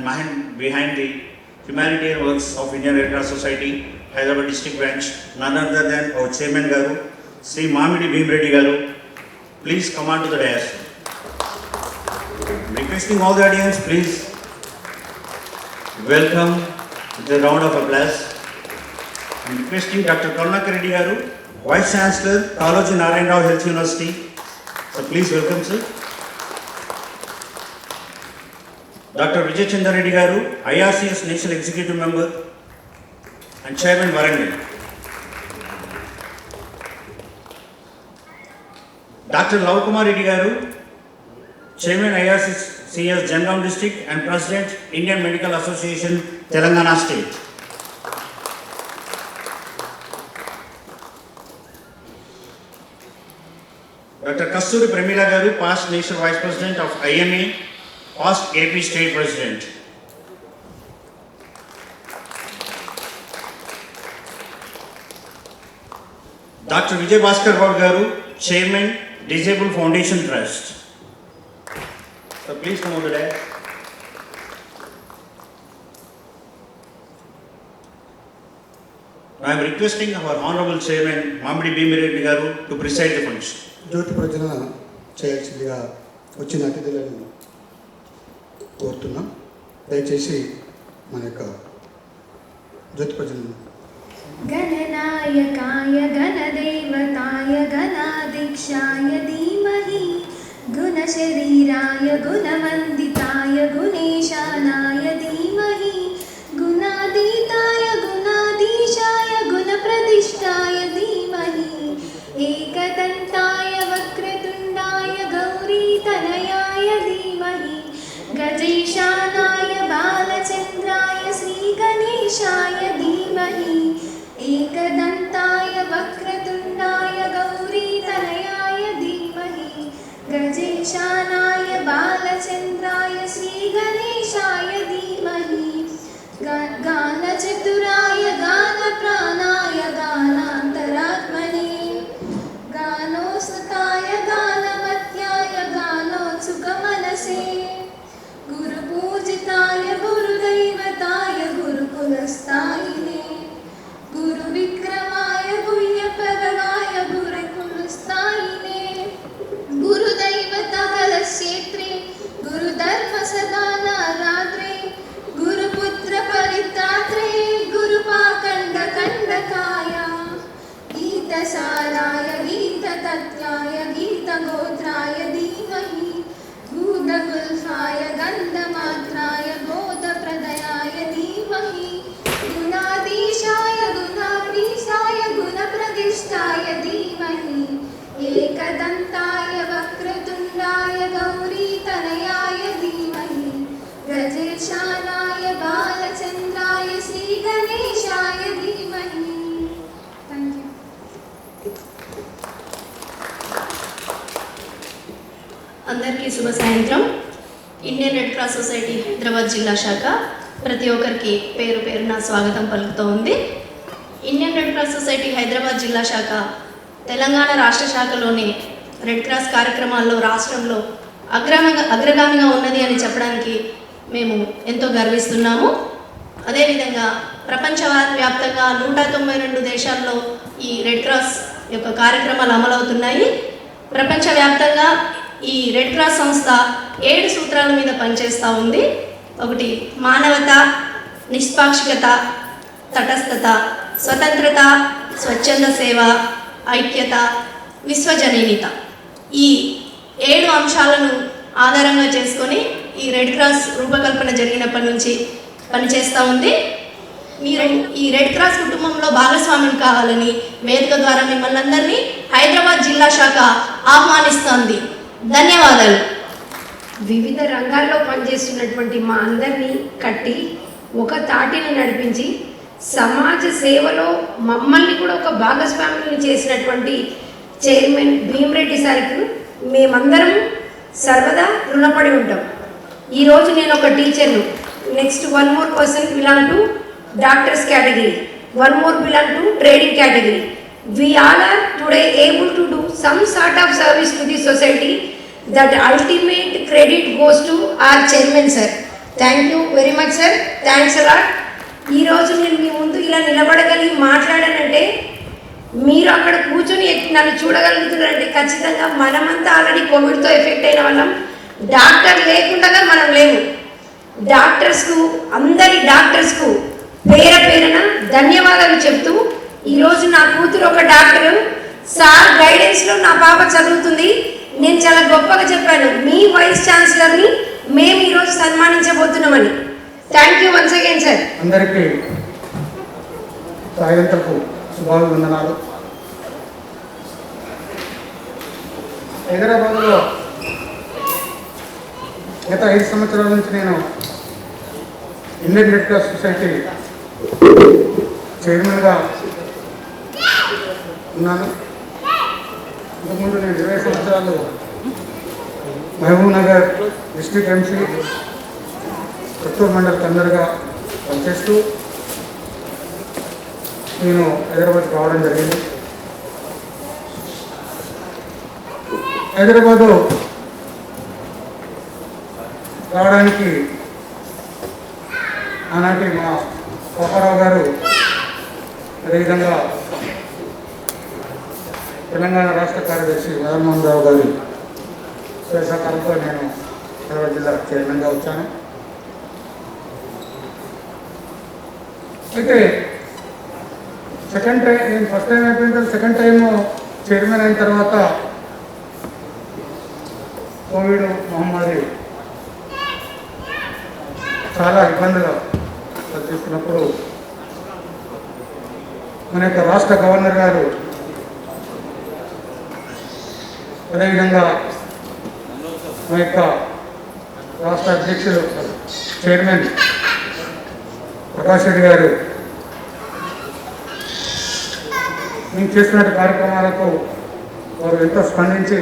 behind the humanitarian works of Indian Red Cross Society, Hyderabad District Branch, none other than our Chairman Garu, Sri Mamidi Bhim Reddy Garu. Please come on to the dais. Requesting all the audience, please welcome with a round of applause. I'm requesting Dr. Karunakar Reddy Garu, Vice Chancellor, Kaloji Narayan Rao Health University. So please welcome, sir. Dr. Vijay Chandra Reddy Garu, IRCS National Executive Member and Chairman Warangal. Dr. Lavkumar Reddy Garu, Chairman IRCS Jangaon District and President Indian Medical Association, Telangana State. Dr. Kasturi Premila Garu, past National Vice President of IMA, past AP State President. Dr. Vijay Bhaskar Gaud Garu, Chairman, Disabled Foundation Trust. So please come over there. I am requesting our Honorable Chairman, Mamidi Bhim Reddy Garu, to preside the function. జ్యోతి ప్రజల చేయాల్సిందిగా వచ్చిన అతిథులను కోరుతున్నాం. దయచేసి మన యొక్క జ్యోతి ప్రజలను గణనాయకాయ గణదేవతాయ గణాధీక్షాయ ధీమహి గుణశరీరాయ గుణవందితాయ గుణేశానాయ ధీమహి గుణాతీతాయ గుణాధీశాయ గుణప్రతిష్ఠాయ ధీమహి ఏకదంతాయ వక్రతుండాయ గౌరీతనయాయ ధీమహి గజేశానాయ బాలచంద్రాయ శ్రీగణేశాయ ధీమహి एकदन्ताय वक्रतुण्डाय गौरीतनयाय धीमहि गजेशानाय बालचन्द्राय श्रीगणेशाय धीमहि गानचतुराय गानप्राणाय गानान्तरात्मने गानोत्सुकाय गानमत्याय गानोत्सुकमनसे गुरुपूजिताय गुरुदैवताय गुरुकुलस्थायिने गुरु विक्रमाय गुह्यप्रभवाय गुरुकुलस्थायिने गुरुदैवतकलक्षेत्रे गुरुधर्मसदानारात्रे गुरुपुत्र परित्रात्रे गुरुपाखण्डकण्डकाय गीतसाराय गीततत्त्वाय गीतगोत्राय धीमहि भूतगुल्फाय गन्धमात्राय बोधप्रदयाय धीमहि गुणाधीशाय गुणाधीशाय गुणप्रतिष्ठाय धीमहि एकदन्ताय वक्रतुण्डाय गौरीतनयाय धीमहि गजेशानाय बालचन्द्राय श्रीगणेशाय धीमहि. Thank you. అందరికీ శుభ సాయంత్రం. Indian red cross society Hyderabad జిల్లా శాఖ ప్రతి ఒక్కరికి పేరు పేరున స్వాగతం పలుకుతూ ఉంది. Indian red cross society Hyderabad జిల్లా శాఖ తెలంగాణ రాష్ట్ర శాఖలోని రెడ్ క్రాస్ కార్యక్రమాల్లో రాష్ట్రంలో అగ్రగామిగా ఉన్నది అని చెప్పడానికి మేము ఎంతో గర్విస్తున్నాము. అదేవిధంగా ప్రపంచవ్యాప్తంగా 192 దేశాల్లో ఈ రెడ్ క్రాస్ యొక్క కార్యక్రమాలు అమలవుతున్నాయి. ప్రపంచవ్యాప్తంగా ఈ రెడ్ క్రాస్ సంస్థ 7 సూత్రాల మీద పనిచేస్తూ ఉంది. ఒకటి మానవత, నిష్పాక్షికత, తటస్థత, స్వతంత్రత, స్వచ్ఛంద సేవ, ఐక్యత, విశ్వజనీయత. ఈ 7 అంశాలను ఆధారంగా చేసుకొని ఈ రెడ్ క్రాస్ రూపకల్పన జరిగినప్పటి నుంచి పనిచేస్తూ ఉంది. మీరు ఈ రెడ్ క్రాస్ కుటుంబంలో భాగస్వామ్యం కావాలని వేదిక ద్వారా మిమ్మల్ని అందరినీ హైదరాబాద్ జిల్లా శాఖ ఆహ్వానిస్తోంది. ధన్యవాదాలు. వివిధ రంగాల్లో పనిచేస్తున్నటువంటి మా అందరినీ కట్టి ఒక తాటిని నడిపించి సమాజ సేవలో మమ్మల్ని కూడా ఒక భాగస్వామ్యం చేసినటువంటి చైర్మన్ భీమరెడ్డి సార్కి మేమందరం సర్వదా రుణపడి ఉంటాం. ఈరోజు నేను ఒక టీచర్ను, next 1 more person belong to doctors category, 1 more belong to trading category. We all are today able to do some sort of service to the society. That ultimate credit goes to our chairman sir. Thank you very much sir, thanks a lot. ఈరోజు నేను మీ ముందు ఇలా నిలబడగలిగి మాట్లాడానంటే మీరు అక్కడ కూర్చొని నన్ను చూడగలుగుతున్నారంటే ఖచ్చితంగా మనమంతా ఆల్రెడీ కోవిడ్తో ఎఫెక్ట్ అయిన వాళ్ళం. డాక్టర్ లేకుండా మనం లేము. డాక్టర్స్కు, అందరి డాక్టర్స్కు పేరున ధన్యవాదాలు చెప్తూ, ఈరోజు నా కూతురు ఒక డాక్టరు, సార్ గైడెన్స్లో నా పాప చదువుతుంది. నేను చాలా గొప్పగా చెప్పాను, మీ వైస్ ఛాన్సలర్ని మేము ఈరోజు సన్మానించబోతున్నామని. Thank you once again sir. అందరికీ సాయంత్రపు శుభాభివందనాలు. హైదరాబాద్లో గత 5 సంవత్సరాల నుంచి నేను ఇండియన్ రెడ్ క్రాస్ సొసైటీ చైర్మన్గా ఉన్నాను. ఇంతకుముందు నేను 20 సంవత్సరాలు మహబూబ్ నగర్ డిస్ట్రిక్ట్ ఎంసీ కొత్తూరు మండల్ కన్వీనర్గా పనిచేస్తూ నేను హైదరాబాద్కి రావడం జరిగింది. హైదరాబాదు రావడానికి ఆనాటి మా పాపారావు గారు, అదేవిధంగా తెలంగాణ రాష్ట్ర కార్యదర్శి మదన్మోహన్ రావు గారి సహకారంతో నేను హైదరాబాద్ జిల్లా చైర్మన్గా వచ్చాను. అయితే సెకండ్ టైం, నేను ఫస్ట్ టైం అయిపోయిన తర్వాత సెకండ్ టైం చైర్మన్ అయిన తర్వాత కోవిడ్ మహమ్మారి చాలా ఇబ్బందులు తీసుకున్నప్పుడు మన యొక్క రాష్ట్ర గవర్నర్ గారు, అదేవిధంగా మన యొక్క రాష్ట్ర అధ్యక్షులు చైర్మన్ ప్రకాష్ రెడ్డి గారు మేము చేస్తున్న కార్యక్రమాలకు వారు ఎంతో స్పందించి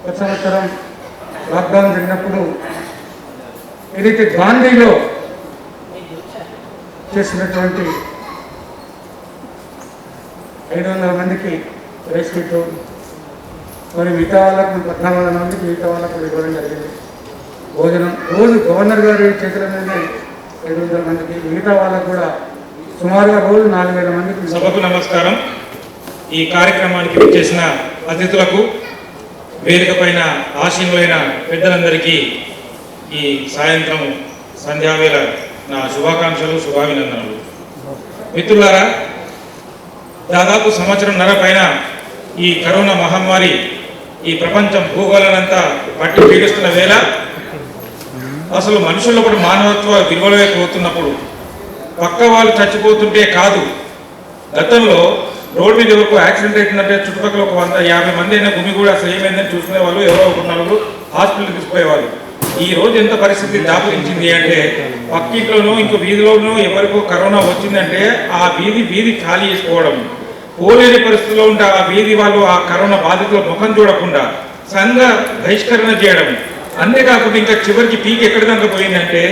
గత సంవత్సరం లాక్డౌన్ జరిగినప్పుడు ఏదైతే గాంధీలో చేసినటువంటి 500 మందికి రైస్ కిట్, మరి మిగతా వాళ్ళకు 14 మందికి మిగతా వాళ్ళకు ఇవ్వడం జరిగింది. భోజనం రోజు గవర్నర్ గారి చేతుల మీద 500 మందికి, మిగతా వాళ్ళకు కూడా సుమారుగా రోజు 4000 మందికి. సభకు నమస్కారం. ఈ కార్యక్రమానికి విచ్చేసిన అతిథులకు, వేదిక పైన ఆసీనులైన పెద్దలందరికీ ఈ సాయంత్రం సంధ్యావేళ నా శుభాకాంక్షలు, శుభాభినందనలు. మిత్రులారా, దాదాపు సంవత్సరంన్నర పైన ఈ కరోనా మహమ్మారి ఈ ప్రపంచం భూగోళానంతా పట్టి పీడిస్తున్న వేళ అసలు మనుషుల్లో కూడా మానవత్వ విలువలే పోతున్నప్పుడు, పక్క వాళ్ళు చచ్చిపోతుంటే కాదు, గతంలో రోడ్ మీద ఎవరికి యాక్సిడెంట్ అవుతుందంటే చుట్టుపక్కల ఒక 150 మంది అయినా భూమి కూడా అసలు ఏమైందని చూసుకునే వాళ్ళు, ఎవరో ఒక 4 హాస్పిటల్కి తీసుకుపోయేవాళ్ళు. ఈ రోజు ఎంత పరిస్థితి దాపురించింది అంటే, పక్కింట్లోనూ ఇంకో వీధిలోనూ ఎవరికో కరోనా వచ్చిందంటే ఆ వీధి ఖాళీ చేసుకోవడం, పోలేని పరిస్థితుల్లో ఉంటే ఆ వీధి వాళ్ళు ఆ కరోనా బాధితుల ముఖం చూడకుండా సంఘ బహిష్కరణ చేయడం. అంతేకాకుండా ఇంకా చివరికి పీక్ ఎక్కడి దాకా పోయిందంటే,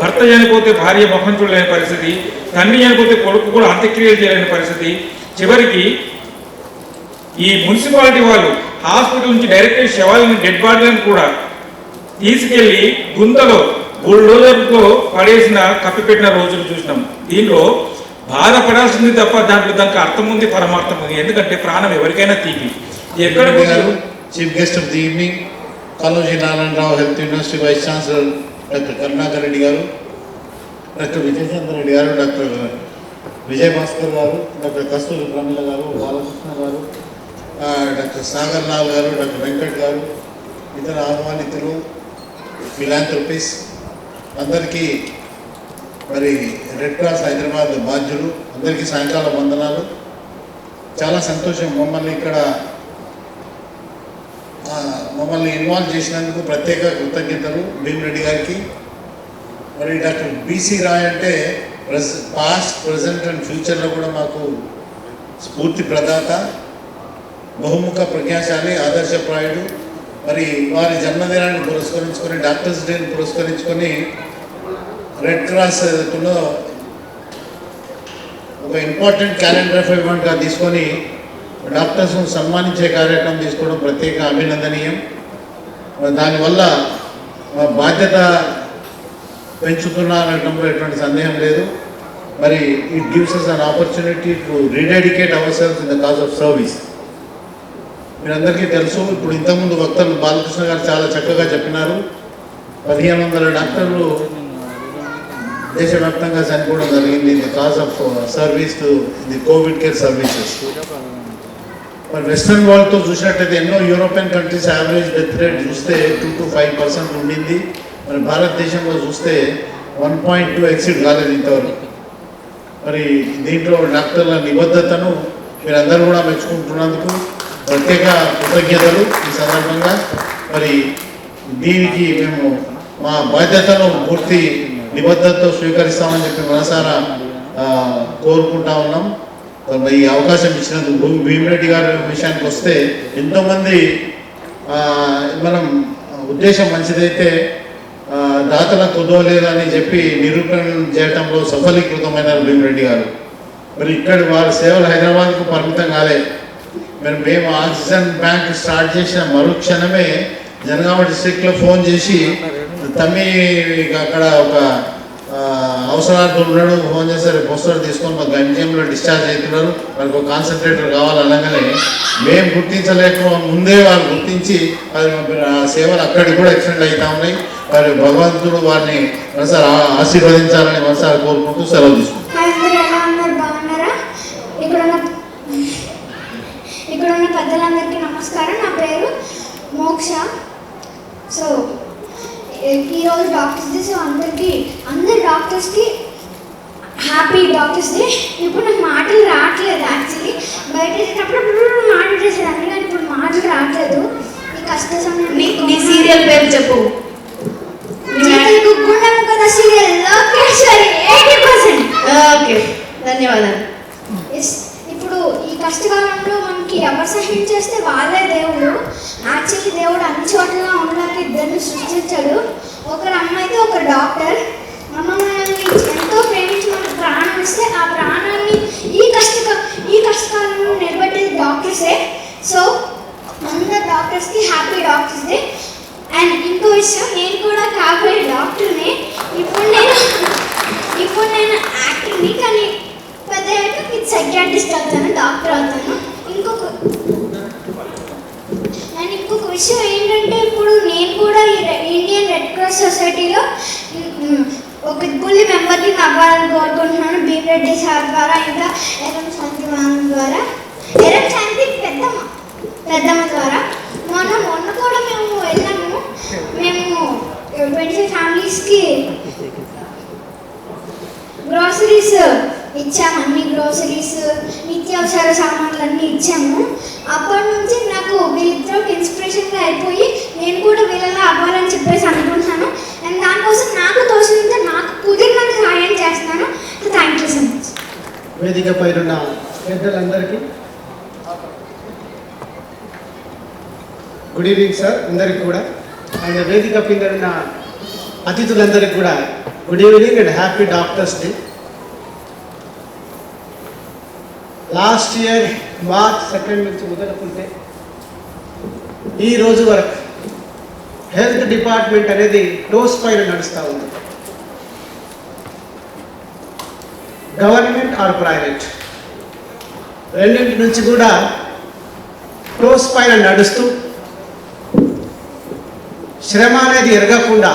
భర్త చనిపోతే భార్య ముఖం చూడలేని పరిస్థితి, తండ్రి చనిపోతే కొడుకు కూడా అంత్యక్రియలు చేయలేని పరిస్థితి. చివరికి ఈ మున్సిపాలిటీ వాళ్ళు హాస్పిటల్ నుంచి డైరెక్ట్ శవాలను, డెడ్ బాడీలను కూడా తీసుకెళ్లి గుంతలో బుల్డోజర్తో పడేసిన కప్పిపెట్టిన రోజులు చూసినాం. దీనిలో బాధపడాల్సింది తప్ప దానికి అర్థం ఉంది, పరమార్థం ఉంది. ఎందుకంటే ప్రాణం ఎవరికైనా తీపి. ఎక్కడ chief guest of the evening Kaloji Narayana Rao health university vice chancellor doctor Karunakar Reddy garu, doctor Vijayachandra Reddy garu, doctor Vijayabhaskar గారు, డాక్టర్ కస్తూరి ప్రమిళ గారు, బాలకృష్ణ గారు, డాక్టర్ సాగర్ లాల్ గారు, డాక్టర్ వెంకట్ గారు, ఇతర ఆహ్వానితులు, ఫిలాంథ్రపిస్ అందరికీ, మరి రెడ్ క్రాస్ హైదరాబాద్ బాధ్యులు అందరికీ సాయంకాల వందనాలు. చాలా సంతోషం మమ్మల్ని ఇన్వాల్వ్ చేసినందుకు ప్రత్యేక కృతజ్ఞతలు భీమరెడ్డి గారికి. మరి డాక్టర్ బీసీ రాయ్ అంటే పాస్ట్, ప్రజెంట్ అండ్ ఫ్యూచర్లో కూడా మాకు స్ఫూర్తి ప్రదాత, బహుముఖ ప్రజ్ఞాశాలి, ఆదర్శప్రాయుడు. మరి వారి జన్మదినాన్ని పురస్కరించుకొని, డాక్టర్స్ డేని పురస్కరించుకొని రెడ్ క్రాస్లో ఒక ఇంపార్టెంట్ క్యాలెండర్ ఆఫ్ ఈవెంట్గా తీసుకొని డాక్టర్స్ను సన్మానించే కార్యక్రమం తీసుకోవడం ప్రత్యేక అభినందనీయం. దానివల్ల మా బాధ్యత పెంచుతున్నారనడంలో ఎటువంటి సందేహం లేదు. మరి it gives us an opportunity to rededicate our selves in the cause of service. మీరందరికీ తెలుసు, ఇప్పుడు ఇంతకుముందు వక్తలు బాలకృష్ణ గారు చాలా చక్కగా చెప్పినారు. 1500 డాక్టర్లు దేశవ్యాప్తంగా చనిపోవడం జరిగింది in the cause of service to the Covid care services. మరి వెస్ట్రన్ వరల్డ్తో చూసినట్టయితే ఎన్నో European countries average death rate చూస్తే 2 to 5% ఉండింది. మరి భారతదేశంలో చూస్తే 1.2 ఎక్సిడ్ కాలేదు ఇంతవరకు. మరి దీంట్లో డాక్టర్ల నిబద్ధతను మీరందరూ కూడా మెచ్చుకుంటున్నందుకు ప్రత్యేక కృతజ్ఞతలు. ఈ సందర్భంగా మరి దీనికి మేము మా బాధ్యతను పూర్తి నిబద్ధతతో స్వీకరిస్తామని చెప్పి మనసారా కోరుకుంటా ఉన్నాం. ఈ అవకాశం ఇచ్చినందుకు భీమిరెడ్డి గారి విషయానికి వస్తే ఎంతోమంది మనం ఉద్దేశం మంచిదైతే దాతలకు కుదవలేదని చెప్పి నిరూపణ చేయడంలో సఫలీకృతమైన భీమిరెడ్డి గారు. మరి ఇక్కడ వారి సేవలు హైదరాబాద్కు పరిమితం కాలేదు. మేము ఆక్సిజన్ బ్యాంక్ స్టార్ట్ చేసిన మరుక్షణమే జనగామ డిస్ట్రిక్ట్లో ఫోన్ చేసి తమ్మి అక్కడ ఒక అవసరార్థులు ఉన్నాడు, ఫోన్ చేస్తారు, పోస్టర్ తీసుకొని మాకు గంజంలో డిశ్చార్జ్ అవుతున్నారు, వాళ్ళకి ఒక కాన్సన్ట్రేటర్ కావాలనగానే మేము గుర్తించలేక ముందే వాళ్ళు గుర్తించి సేవలు అక్కడికి కూడా ఎక్స్టెండ్ అవుతా ఉన్నాయి. మరి భగవంతుడు వారిని మనసారి ఆశీర్వదించాలని మనసారి కోరుకుంటూ సెలవు తీసుకుంటాం. బాగున్నారా? ఇక్కడున్న పెద్దలందరికీ నమస్కారం. నా పేరు మోక్ష. సో ఈరోజు డాక్టర్స్ డే. సో అందరి డాక్టర్స్కి హ్యాపీ డాక్టర్స్ డే. ఇప్పుడు నాకు మాటలు రావట్లేదు. యాక్చువల్లీ బయట వేసేటప్పుడు మాట్లాడేసేదాన్ని, కానీ ఇప్పుడు మాటలు రావట్లేదు. ఈ కష్ట సమయం. నీ సీరియల్ పేరు చెప్పు. గుండెం కదా సీరియల్ 80%. ఓకే, ధన్యవాదాలు. ఇప్పుడు ఈ కష్టకాలంలో మనకి ఎవరు సహాయం చేస్తే వాళ్ళే దేవుడు. యాక్చువల్లీ దేవుడు అన్ని చోట్ల ఉండడానికి ఇద్దరిని సృష్టించాడు. ఒకరు అమ్మ అయితే ఒక డాక్టర్. అమ్మ మనల్ని ఎంతో ప్రేమించి మనకు ప్రాణం ఇస్తే ఆ ప్రాణాన్ని ఈ కష్టకాలంలో నిలబెట్టేది డాక్టర్సే. సో అందరు డాక్టర్స్కి హ్యాపీ డాక్టర్స్ డే. అండ్ ఇంకో విషయం, నేను కూడా కాబోయే డాక్టర్ని. ఇప్పుడు నేను యాక్టర్ని, కానీ పెద్దయ్యాక మీకు సైకియాట్రిస్ట్ అవుతాను, డాక్టర్ అవుతాను. ఇంకొక విషయం ఏంటంటే, ఇప్పుడు నేను కూడా ఇండియన్ రెడ్ క్రాస్ సొసైటీలో ఒక బుల్లి మెంబర్ని అవ్వాలని కోరుకుంటున్నాను. భీమిరెడ్డి సార్ ద్వారా, ఇంకా ఎరం శాంతి మ్యామ్ ద్వారా, ఎరం శాంతి పెద్దమ్మ ద్వారా. మొన్న కూడా మేము వెళ్ళాము. మేము 25 ఫ్యామిలీస్కి గ్రోసరీస్ ఇచ్చాము. అన్ని గ్రోసరీస్, నిత్యావసర సామాన్లు అన్నీ ఇచ్చాము. అప్పటి నుంచి నాకు వీళ్ళిద్దరూ ఇన్స్పిరేషన్గా అయిపోయి నేను కూడా వీళ్ళలా అవ్వాలని చెప్పేసి అనుకుంటున్నాను. అండ్ దానికోసం నాకు తోచినంత, నాకు కుదిరినంత సహాయం చేస్తున్నాను. Thank you so much. వేదిక పైన పెద్దలందరికీ గుడ్ ఈవినింగ్ సార్. అందరికీ కూడా, అండ్ వేదిక పైన ఉన్న అతిథులందరికీ కూడా good evening and happy doctors day. Last year March 2 నుంచి మొదలుకుంటే ఈ రోజు వరకు హెల్త్ డిపార్ట్మెంట్ అనేది టోస్ పైన నడుస్తూ ఉంది. గవర్నమెంట్ ఆర్ ప్రైవేట్ రెండింటి నుంచి కూడా టోస్ పైన నడుస్తూ శ్రమ అనేది ఎరగకుండా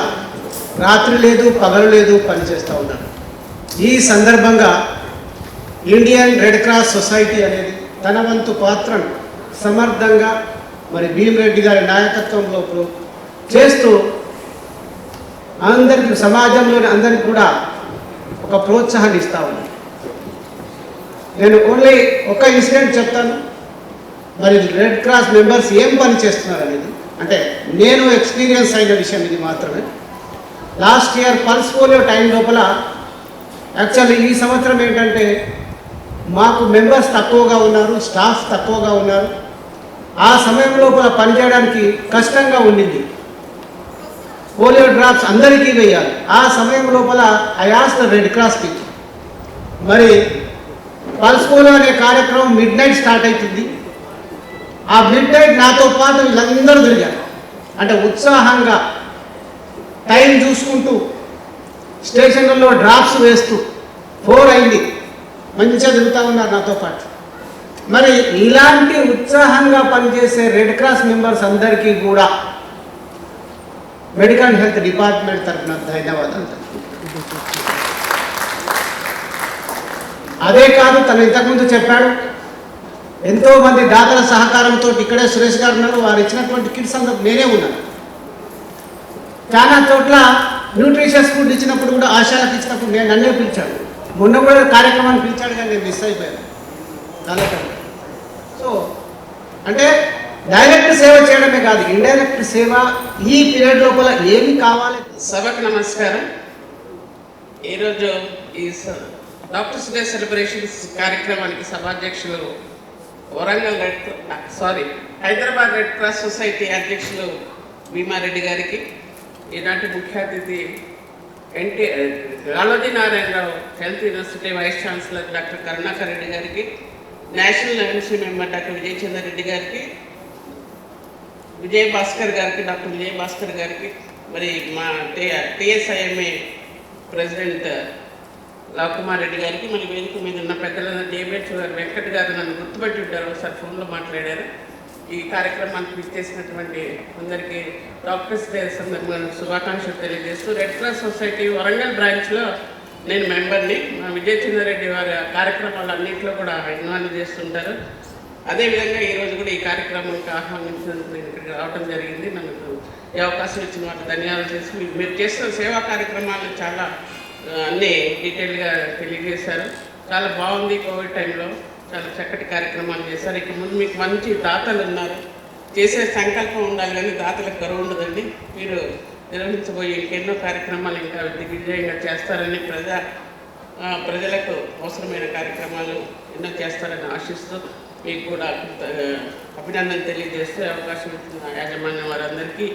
రాత్రి లేదు పగలు లేదు పనిచేస్తూ ఉన్నారు. ఈ సందర్భంగా ఇండియన్ రెడ్ క్రాస్ సొసైటీ అనేది తన వంతు పాత్రను సమర్థంగా మరి భీమిరెడ్డి గారి నాయకత్వంలో చేస్తూ అందరికీ, సమాజంలోని అందరికీ కూడా ఒక ప్రోత్సాహాన్ని ఇస్తూ ఉన్నాను. నేను ఓన్లీ ఒక ఇన్సిడెంట్ చెప్తాను. మరి రెడ్ క్రాస్ మెంబర్స్ ఏం పని చేస్తున్నారు అనేది, అంటే నేను ఎక్స్పీరియన్స్ అయిన విషయం ఇది మాత్రమే. Last year pulse polio time లోపల యాక్చువల్లీ ఈ సంవత్సరం ఏంటంటే మాకు మెంబర్స్ తక్కువగా ఉన్నారు, స్టాఫ్ తక్కువగా ఉన్నారు. ఆ సమయం లోపల పనిచేయడానికి కష్టంగా ఉండింది. పోలియో డ్రాప్స్ అందరికీ వేయాలి. ఆ సమయం లోపల I asked the red cross people, మరి పల్స్ పోలియో అనే కార్యక్రమం మిడ్-నైట్ స్టార్ట్ అవుతుంది. ఆ మిడ్-నైట్ నాతో పాటు వీళ్ళందరూ తిరిగారు. అంటే ఉత్సాహంగా టైం చూసుకుంటూ స్టేషన్లలో డ్రాప్స్ వేస్తూ 4 అయింది, మంచిగా తిరుగుతూ ఉన్నారు నాతో పాటు. మరి ఇలాంటి ఉత్సాహంగా పనిచేసే రెడ్ క్రాస్ మెంబర్స్ అందరికీ కూడా మెడికల్ హెల్త్ డిపార్ట్మెంట్ తరఫున ధన్యవాదాలు. అదే కాదు, తను ఇంతకుముందు చెప్పాడు, ఎంతోమంది దాతల సహకారంతో ఇక్కడే సురేష్ గారు ఉన్నారు, వారు ఇచ్చినటువంటి కిట్స్ అందరూ నేనే ఉన్నాను. చాలా చోట్ల న్యూట్రిషియస్ ఫుడ్ ఇచ్చినప్పుడు కూడా ఆశాలకు ఇచ్చినప్పుడు నేను నన్నే పిలిచాడు. మొన్న కూడా కార్యక్రమాన్ని పిలిచాడు కానీ నేను మిస్ అయిపోయాను. సో అంటే డైరెక్ట్ సేవ చేయడమే కాదు, ఇండైరెక్ట్ సేవ ఈ పీరియడ్ లోపల ఏమి కావాలి. సభకు నమస్కారం. ఈరోజు ఈ డాక్టర్స్ డే సెలబ్రేషన్స్ కార్యక్రమానికి సభాధ్యక్షులు హైదరాబాద్ రెడ్ క్రాస్ సొసైటీ అధ్యక్షులు భీమారెడ్డి గారికి, ఈనాటి ముఖ్య అతిథి Kaloji Narayana Rao health university vice chancellor doctor Karunakar Reddy గారికి, national MC member doctor Vijayachandra Reddy గారికి, డాక్టర్ విజయ్ భాస్కర్ గారికి, మరి మా టిఎస్ఐఎంఏ ప్రెసిడెంట్ లవకుమార్ రెడ్డి గారికి, మరి వేదిక మీద ఉన్న పెద్దలందరూ జేబీహెచ్ గారు వెంకట్ గారు నన్ను గుర్తుపెట్టి ఉంటారు, ఒకసారి ఫోన్లో మాట్లాడారు. ఈ కార్యక్రమానికి విచ్చేసినటువంటి అందరికీ డాక్టర్స్ డే సందర్భంగా శుభాకాంక్షలు తెలియజేస్తూ, రెడ్ క్రాస్ సొసైటీ వరంగల్ బ్రాంచ్లో నేను మెంబర్ని. మా విజయచంద్ర రెడ్డి వారి కార్యక్రమాలు అన్నింటిలో కూడా ఇన్వాల్వ్ చేస్తుంటారు. అదేవిధంగా ఈరోజు కూడా ఈ కార్యక్రమానికి ఆహ్వానించినందుకు నేను ఇక్కడికి రావడం జరిగింది. మనకు ఈ అవకాశం ఇచ్చిన వాళ్ళకి ధన్యవాదాలు చేసి, మీరు చేస్తున్న సేవా కార్యక్రమాలు చాలా అన్నీ డీటెయిల్గా తెలియజేశారు. చాలా బాగుంది. కోవిడ్ టైంలో చాలా చక్కటి కార్యక్రమాలు చేశారు. ఇక ముందు మీకు మంచి దాతలు ఉన్నారు, చేసే సంకల్పం ఉండాలి కానీ దాతలకు కరువు ఉండదండి. మీరు నిర్వహించబోయే ఇంకెన్నో కార్యక్రమాలు ఇంకా దిగ్విజయంగా చేస్తారని ప్రజలకు అవసరమైన కార్యక్రమాలు ఎన్నో చేస్తారని ఆశిస్తూ మీకు కూడా అభినందన తెలియజేస్తే అవకాశం ఇచ్చిన యాజమాన్యం వారందరికీ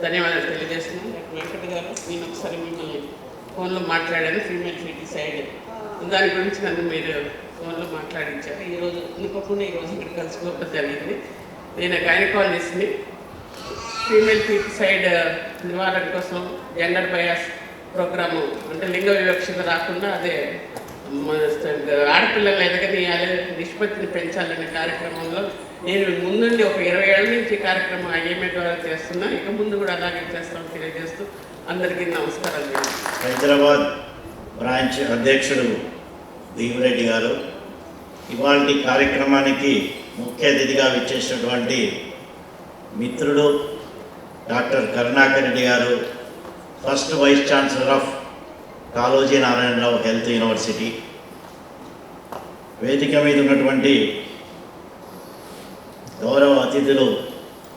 ధన్యవాదాలు తెలియజేస్తున్నాను. డాక్టర్ వెంకట్ గారు, నేను ఒకసారి మిమ్మల్ని ఫోన్లో మాట్లాడాను, ఫీమేల్ ఫీటిసైడ్ దాని గురించి నన్ను మీరు ఫోన్లో మాట్లాడించారు. ఈరోజు అనుకోకుండా ఈరోజు ఇక్కడ కలుసుకోవడం జరిగింది. నేను గైనకాలజిస్ట్ని. ఫీమేల్ ఫీటిసైడ్ నివారణ కోసం జెండర్ బయాస్ ప్రోగ్రాము, అంటే లింగ వివక్షత రాకుండా అదే ఆడపిల్లలు ఎదగనీయాలి, నిష్పత్తిని పెంచాలనే కార్యక్రమంలో నేను ముందుండి ఒక 20 ఏళ్ళ నుంచి కార్యక్రమం ఐఎంఏ ద్వారా చేస్తున్నా. ఇక ముందు కూడా అలాగే చేస్తామని తెలియజేస్తూ అందరికీ నమస్కారాలు. హైదరాబాద్ బ్రాంచ్ అధ్యక్షుడు భీమిరెడ్డి గారు, ఇవాళ కార్యక్రమానికి ముఖ్య అతిథిగా విచ్చేసినటువంటి మిత్రుడు doctor Karunakar Reddy garu, first vice chancellor of Kaloji Narayana Rao health university, వేదిక మీద ఉన్నటువంటి గౌరవ అతిథులు,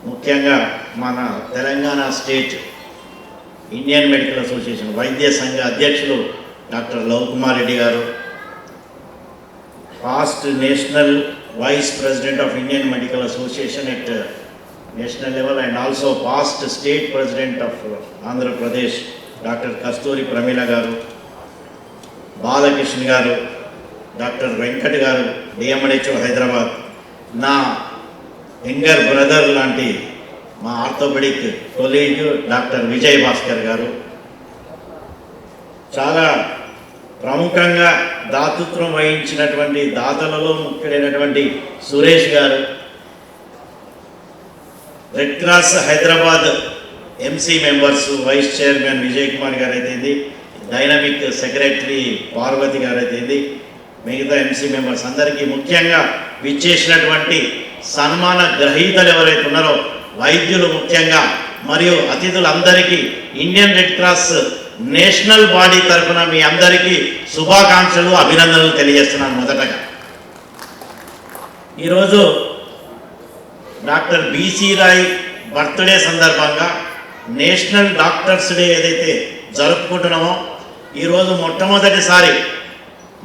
ముఖ్యంగా మన Telangana state Indian medical association వైద్య సంఘ అధ్యక్షులు doctor Lavakumar Reddy garu, past national vice president of Indian medical association at national level and also past state president of Andhra Pradesh doctor Kasturi Pramila garu, Balakrishna గారు, డాక్టర్ వెంకట్ గారు, డిఎంహెచ్ఓ హైదరాబాద్, నా యంగర్ బ్రదర్ లాంటి మా orthopaedic colleague doctor Vijay Bhaskar garu, చాలా ప్రముఖంగా దాతృత్వం వహించినటువంటి దాతలలో ముఖ్యుడైనటువంటి Suresh garu, Red Cross Hyderabad MC members vice chairman Vijay Kumar garu అయితేంది, డైనమిక్ సెక్రటరీ పార్వతి గారు అయితేంది, మిగతా ఎంసీ మెంబర్స్ అందరికీ, ముఖ్యంగా విచ్చేసినటువంటి సన్మాన గ్రహీతలు ఎవరైతే ఉన్నారో వైద్యులు ముఖ్యంగా మరియు అతిథులందరికీ Indian red cross national body తరఫున మీ అందరికీ శుభాకాంక్షలు, అభినందనలు తెలియజేస్తున్నాను. మొదటగా ఈరోజు డాక్టర్ బీసీ రాయ్ బర్త్డే సందర్భంగా నేషనల్ డాక్టర్స్ డే ఏదైతే జరుపుకుంటున్నామో, ఈరోజు మొట్టమొదటిసారి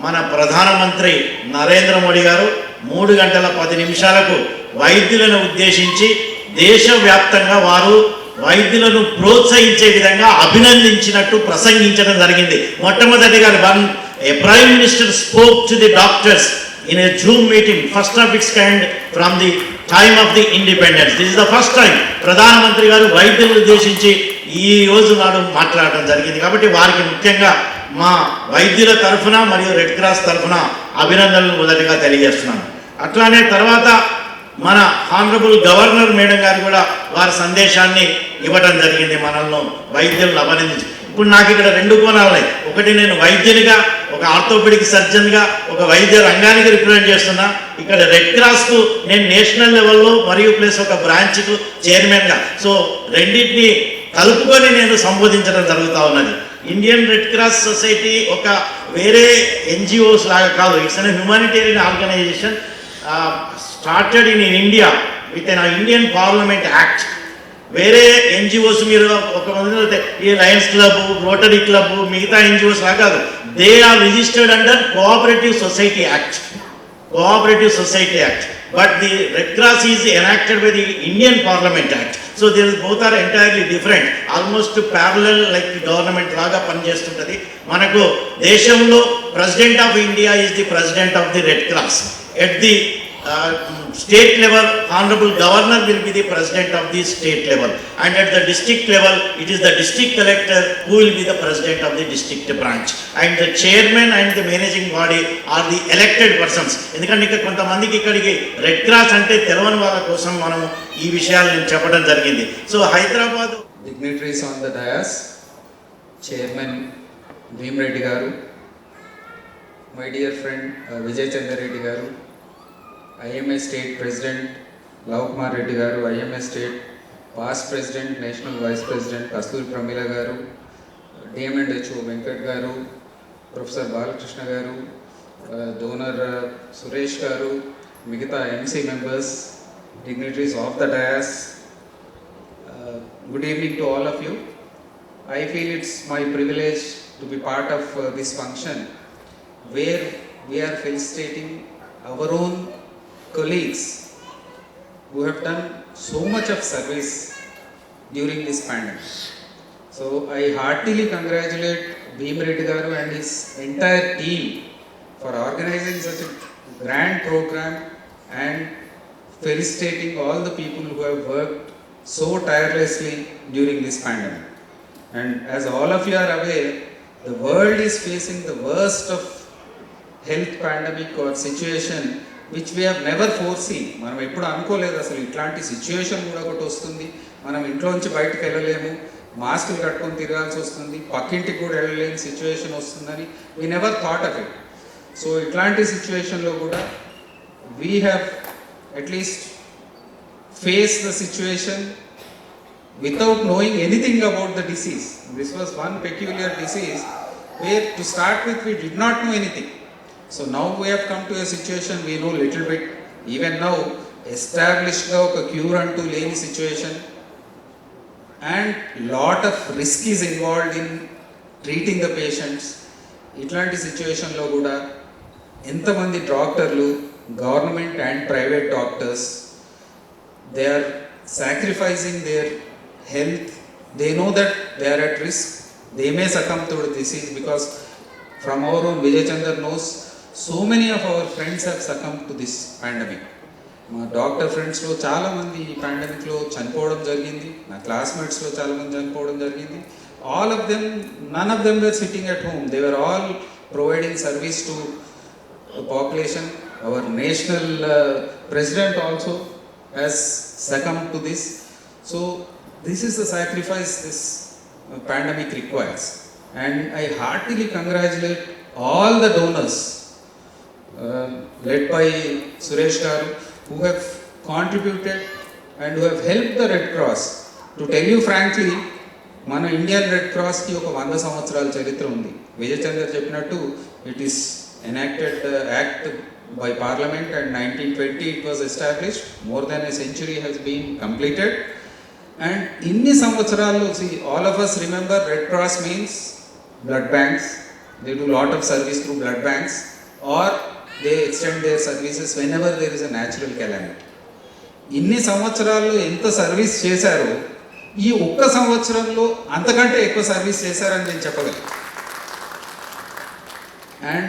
మన ప్రధానమంత్రి నరేంద్ర మోడీ గారు 3 గంటల 10 నిమిషాలకు వైద్యులను ఉద్దేశించి దేశవ్యాప్తంగా వారు వైద్యులను ప్రోత్సహించే విధంగా అభినందించినట్టు ప్రసంగించడం జరిగింది. మొట్టమొదటిగా prime minister spoke to the doctors in a Zoom meeting, first of it's kind from the time of the independence. This is the first time ప్రధానమంత్రి గారు వైద్యులను ఉద్దేశించి ఈ రోజు నాడు మాట్లాడడం జరిగింది. కాబట్టి వారికి ముఖ్యంగా మా వైద్యుల తరఫున మరియు రెడ్ క్రాస్ తరఫున అభినందనలు మొదటిగా తెలియజేస్తున్నాను. అట్లానే తర్వాత మన హానరబుల్ గవర్నర్ మేడం గారు కూడా వారి సందేశాన్ని ఇవ్వడం జరిగింది, మనల్ని వైద్యులను అభినందించి. ఇప్పుడు నాకు ఇక్కడ 2 కోణాలు ఉన్నాయి. ఒకటి, నేను వైద్యునిగా, ఒక ఆర్థోపెడిక్ సర్జన్గా ఒక వైద్య రంగానికి రిప్రజెంట్ చేస్తున్నా. ఇక్కడ రెడ్ క్రాస్కు నేను నేషనల్ లెవెల్లో మరియు ప్లస్ ఒక బ్రాంచ్కు చైర్మన్గా, సో రెండింటిని కలుపుకొని నేను సంబోధించడం జరుగుతూ ఉన్నది. ఇండియన్ రెడ్ క్రాస్ సొసైటీ ఒక వేరే ఎన్జిఓస్ లాగా కాదు. It's an humanitarian organisation started in India with an Indian parliament act. వేరే ఎన్జిఓస్ మీరు ఒక ఈ లయన్స్ క్లబ్, రోటరీ క్లబ్, మిగతా ఎన్జిఓస్ లా కాదు. They are registered under cooperative society act. Cooperative society act. But the Red Cross is enacted by the Indian parliament act. So there both are entirely different. Almost parallel like government లాగా పనిచేస్తుంటుంది. మనకు దేశంలో president of India is the president of the Red cross. At the state level, honorable governor will be the president of the state level, and at the district level it is the district collector who will be the president of the district branch, and the chairman and the managing body are the elected persons. ఎందుకంటే ఇక్కడ కొంతమందికి ఇక్కడికి red cross అంటే తెలవని వాళ్ళ కోసం మనం ఈ విషయాలు నేను చెప్పడం జరిగింది. So Hyderabad dignitaries on the dais, chairman Bhim Reddy garu, my dear friend Vijay Chandra Reddy garu, IMA State President Laokumar Reddy garu, IMA State Past President, National Vice President Kasturi Pramila garu, DM&HO Venkat garu, Professor Balakrishna garu, Donor Suresh garu, Migita MC members, dignitaries of the dais, good evening to all of you. I feel it's my privilege to be part of this function where we are felicitating our own colleagues who have done so much of service during this pandemic. So I heartily congratulate Bhim Reddy garu and his entire team for organizing such a grand program and felicitating all the people who have worked so tirelessly during this pandemic. And as all of you are aware, the world is facing the worst of health pandemic or situation which we have never foreseen. మనం ఎప్పుడు అనుకోలేదు అసలు ఇట్లాంటి situation కూడా ఒకటి వస్తుంది, మనం ఇంట్లోంచి బయటకు వెళ్ళలేము, మాస్కులు కట్టుకొని తిరగాల్సి వస్తుంది, పక్కింటికి కూడా వెళ్ళలేని సిచ్యువేషన్ వస్తుందని we never thought of it. So ఇట్లాంటి సిచ్యువేషన్లో కూడా we have at least faced the situation without knowing anything about the disease. This was one peculiar disease where to start with we did not know anything. So now we have come to a situation we know little bit. Even now established a cure unto leni situation, and lot of risk is involved in treating the patients. ఇట్లాంటి సిచ్యువేషన్లో కూడా ఎంతమంది డాక్టర్లు, government and private doctors, they are sacrificing their health. They know that they are at risk. They may succumb to the disease because from our own Vijay Chandra knows so many of our friends have succumbed to this pandemic. మా doctor ఫ్రెండ్స్లో చాలామంది ఈ పాండమిక్లో చనిపోవడం జరిగింది. నా క్లాస్మేట్స్లో చాలామంది చనిపోవడం జరిగింది. All of them, none of them were sitting at home. They were all providing service to population. Our national president also has succumbed to this. So this is the sacrifice this pandemic requires, and I heartily congratulate all the donors led by Suresh garu who have contributed and who have helped the Red Cross. To tell you frankly, మన Indian red క్రాస్కి ఒక 100 సంవత్సరాల చరిత్ర ఉంది. విజయ్ చంద్ర చెప్పినట్టు it is enacted act by Parliament, and 1920 it was established. More than a century has been completed, and inni samvatsarallo, see, all of us remember Red Cross means blood banks. They do lot of service through blood banks, or they extend their services whenever there is a natural calamity. Inni samvatsarallo enta service chesaru, ee okka samvatsaramlo antakante ekku service chesarani nenu cheppagalen. And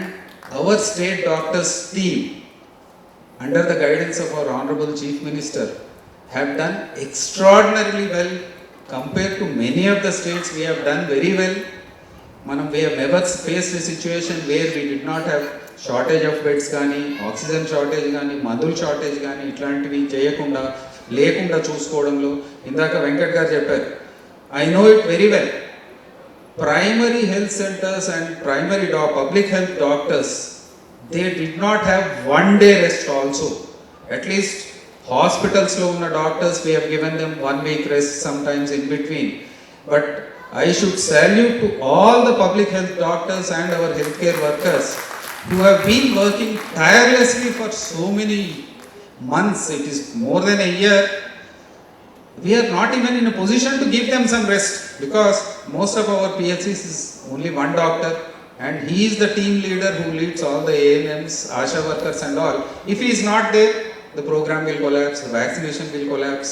our state doctors team, under the guidance of our Honorable Chief Minister, have done extraordinarily well Compared to many of the states, we have done very well. We have never faced a situation where we did not have shortage of beds కానీ oxygen shortage కానీ మందుల shortage కానీ ఇట్లాంటివి చేయకుండా లేకుండా చూసుకోవడంలో ఇందాక వెంకట్ గారు చెప్పారు. I know it very well. Primary health centers and primary public health doctors, they did not have one day rest also. At least hospitals lo unna doctors, we have given them 1 week rest sometimes in between. But I should salute to all the public health doctors and our healthcare workers who have been working tirelessly for so many months. It is more than a year. We are not even in a position to give them some rest because most of our PHCs is only one doctor and he is the team leader who leads all the ANMs, ASHA workers and all. If he is not there, the program will collapse, the vaccination will collapse.